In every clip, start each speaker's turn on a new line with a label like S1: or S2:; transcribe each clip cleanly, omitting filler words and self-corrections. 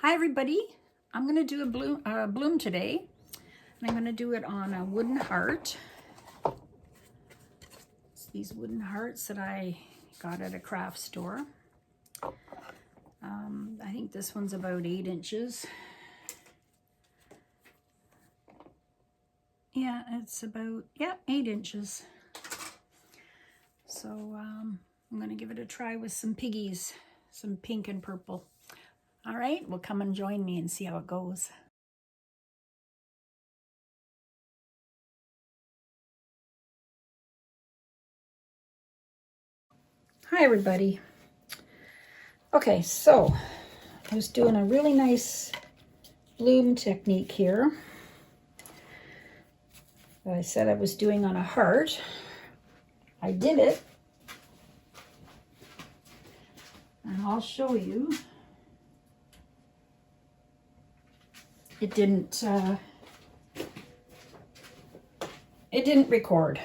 S1: Hi everybody, I'm going to do a bloom today, and I'm going to do it on a wooden heart. It's these wooden hearts that I got at a craft store. I think this one's about 8 inches. Yeah, it's about, 8 inches. So I'm going to give it a try with some piggies, some pink and purple. All right, well, come and join me and see how it goes. Hi everybody. Okay, so I was doing a really nice bloom technique here that I said I was doing on a heart. I did it, and I'll show you. It didn't record.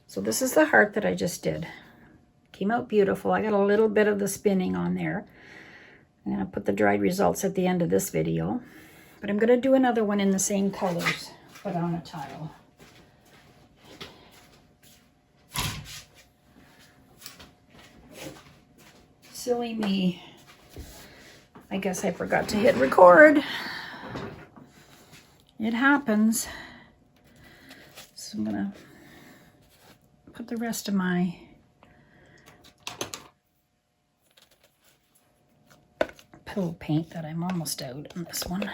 S1: So this is the heart that I just did. Came out beautiful. I got a little bit of the spinning on there. I'm going to put the dried results at the end of this video. But I'm going to do another one in the same colors, but on a tile. Silly me. I guess I forgot to hit record. It happens. So I'm going to put the rest of my pillow paint that I'm almost out on this one.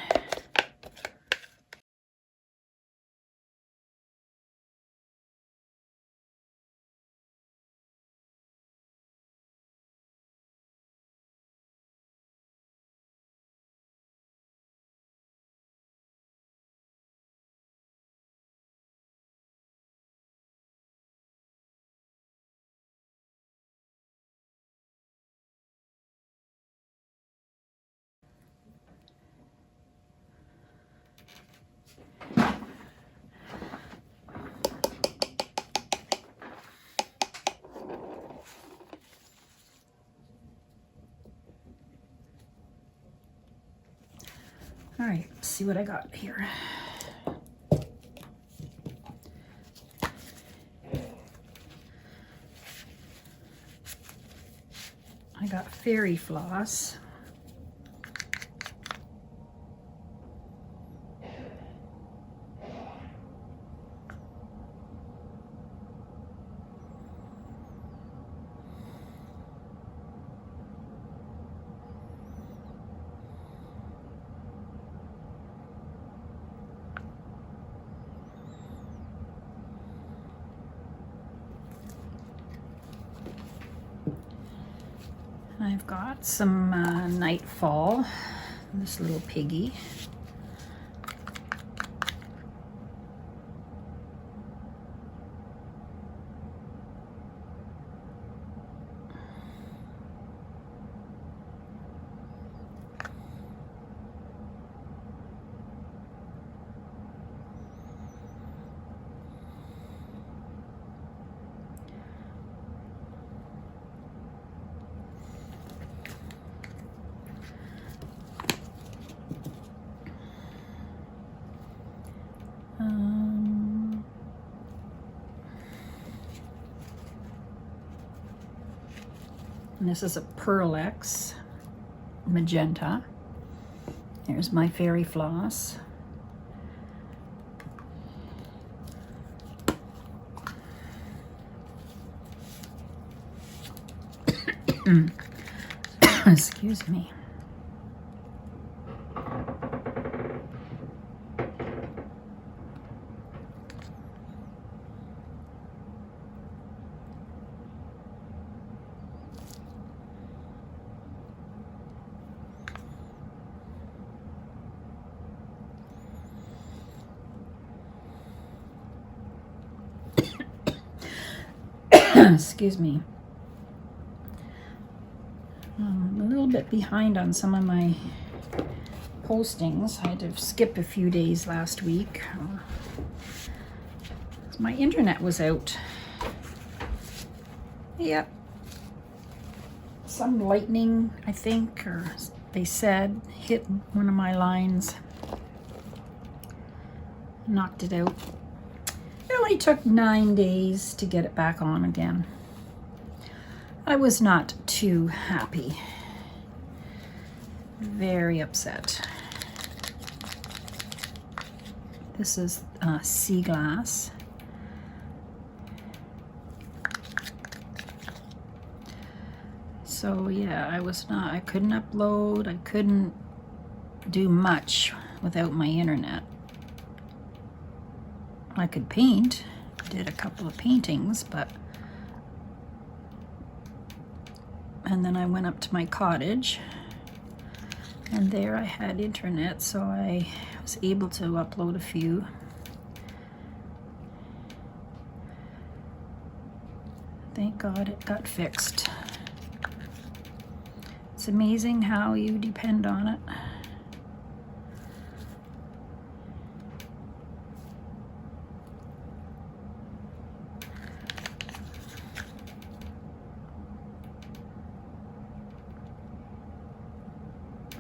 S1: All right, let's see what I got here. I got fairy floss. I've got some Nightfall, this little piggy. And this is a Pearl-X magenta. There's my fairy floss. Excuse me. Excuse me. I'm a little bit behind on some of my postings. I had to skip a few days last week. My internet was out. Yep. Some lightning, I think, or they said hit one of my lines, knocked it out. It only took 9 days to get it back on again. I was not too happy. Very upset. This is sea glass. So yeah, I couldn't upload, I couldn't do much without my internet. I could paint, did a couple of paintings, and then I went up to my cottage, and there I had internet, so I was able to upload a few. Thank God it got fixed. It's amazing how you depend on it.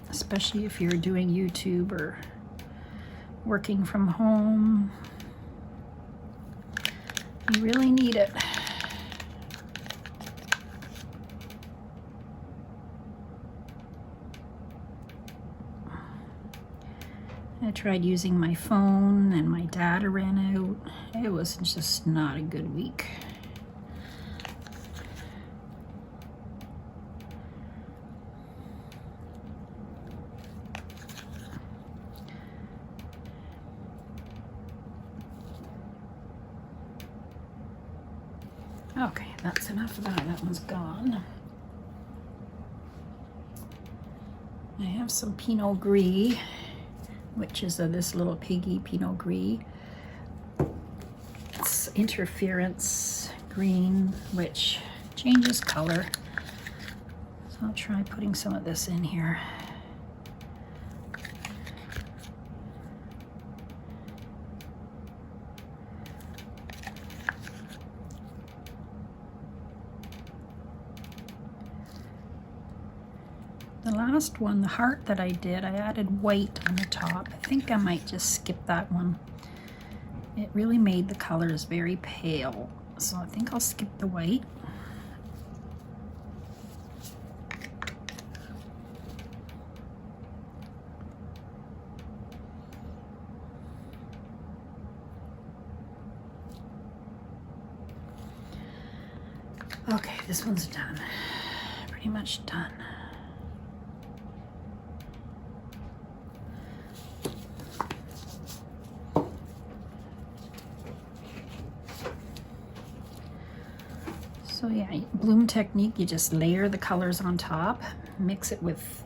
S1: Especially if you're doing YouTube or working from home. You really need it. I tried using my phone and my data ran out. It was just not a good week. Okay, that's enough of that. That one's gone. I have some Pinot Gris, which is this little Piggy Pinot Gris. It's interference green, which changes color. So I'll try putting some of this in here. The last one, the heart that I did, I added white on the top. I think I might just skip that one. It really made the colors very pale, so I think I'll skip the white. Okay, this one's done. Pretty much done. So yeah, bloom technique, you just layer the colors on top, mix it with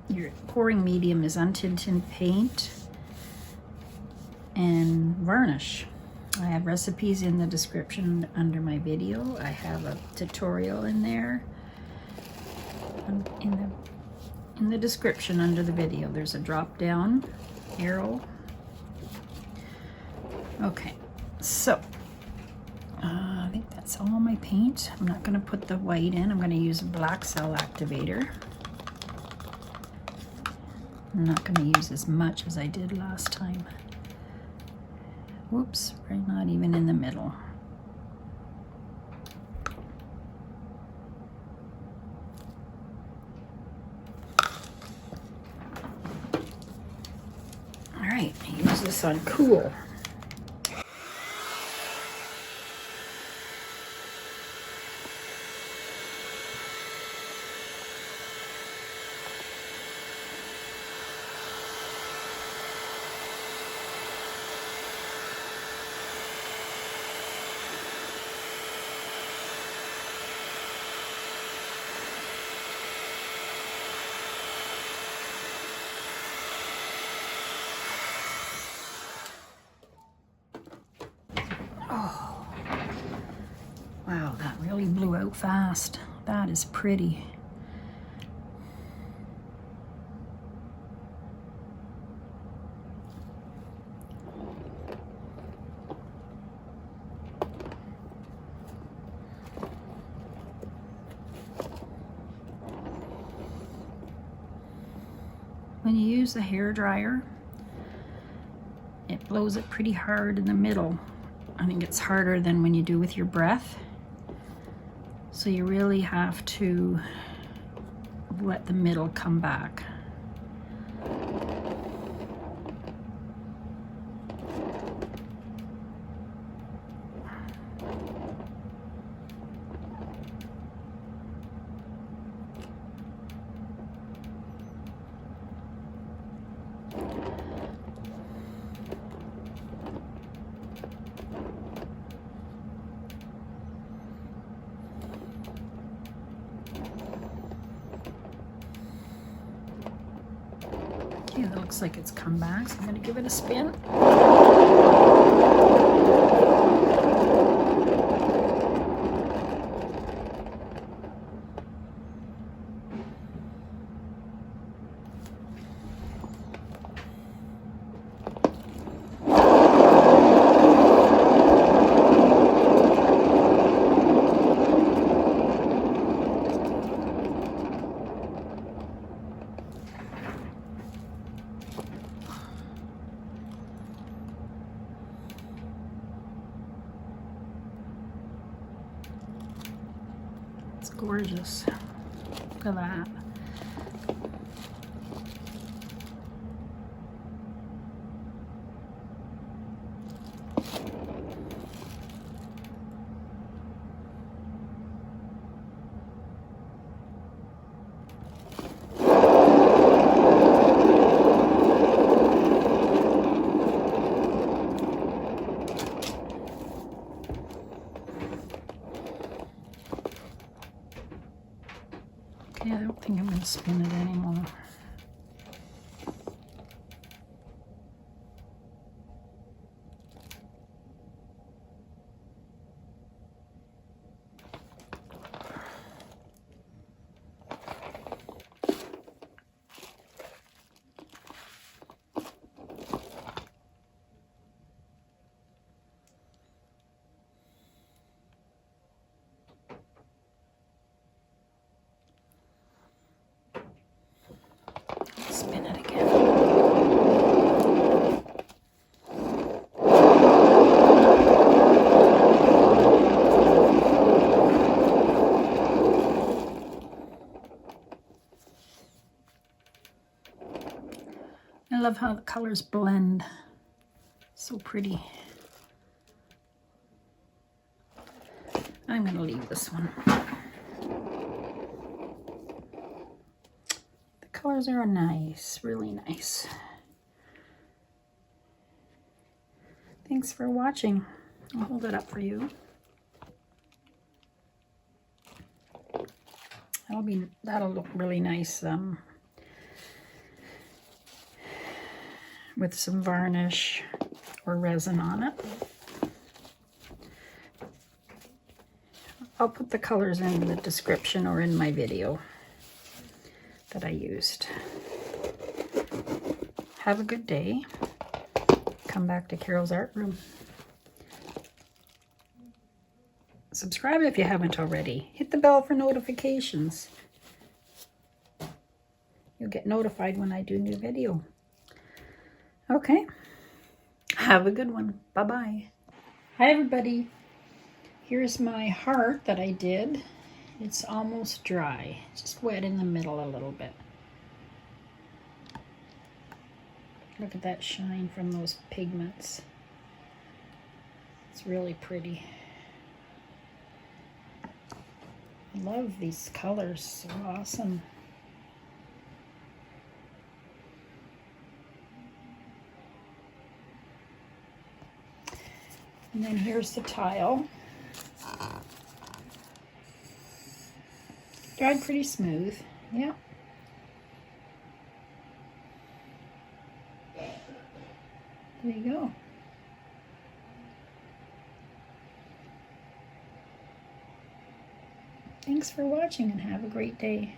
S1: your pouring medium is untinted paint and varnish. I have recipes in the description under my video. I have a tutorial in there. In the description under the video, there's a drop down arrow. Okay, so I think that's all my paint. I'm not going to put the white in. I'm going to use a black cell activator. I'm not going to use as much as I did last time. Whoops, right, not even in the middle. All right, use this on cool. Wow, that really blew out fast. That is pretty. when you use the hair dryer, it blows it pretty hard in the middle. I think it's harder than when you do with your breath. So you really have to let the middle come back. Okay, that looks like it's come back, so I'm going to give it a spin. It's gorgeous. Look at that. Okay, I don't think I'm going to spin it anymore. Spin it again. I love how the colors blend. So pretty. I'm going to leave this one. The colors are nice, really nice. Thanks for watching. I'll hold it up for you. That'll look really nice with some varnish or resin on it. I'll put the colors in the description or in my video that I used. Have a good day. Come back to Carol's Art Room. Subscribe if you haven't already. Hit the bell for notifications. You'll get notified when I do a new video. Okay. Have a good one. Bye-bye. Hi, everybody. Here's my heart that I did. It's almost dry. Just wet in the middle a little bit. Look at that shine from those pigments. It's really pretty. I love these colors. So awesome. And then here's the tile. Dried pretty smooth. Yeah. There you go. Thanks for watching and have a great day.